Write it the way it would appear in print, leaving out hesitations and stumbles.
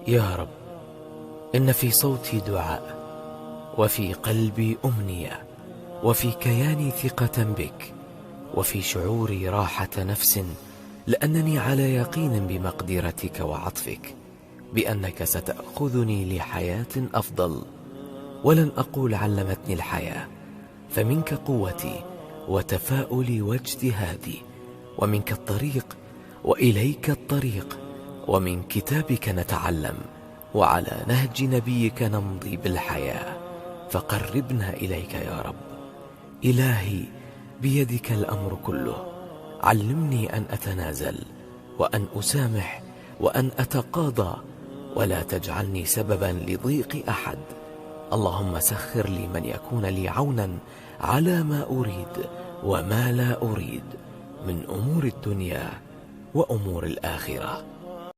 يا رب، إن في صوتي دعاء، وفي قلبي أمنية، وفي كياني ثقة بك، وفي شعوري راحة نفس، لأنني على يقين بمقدرتك وعطفك، بأنك ستأخذني لحياة أفضل. ولن أقول علمتني الحياة، فمنك قوتي وتفاؤلي واجتهادي، ومنك الطريق وإليك الطريق، ومن كتابك نتعلم، وعلى نهج نبيك نمضي بالحياة، فقربنا إليك يا رب. إلهي، بيدك الأمر كله، علمني أن أتنازل، وأن أسامح، وأن أتقاضى، ولا تجعلني سببا لضيق أحد. اللهم سخر لي من يكون لي عونا على ما أريد وما لا أريد من أمور الدنيا وأمور الآخرة.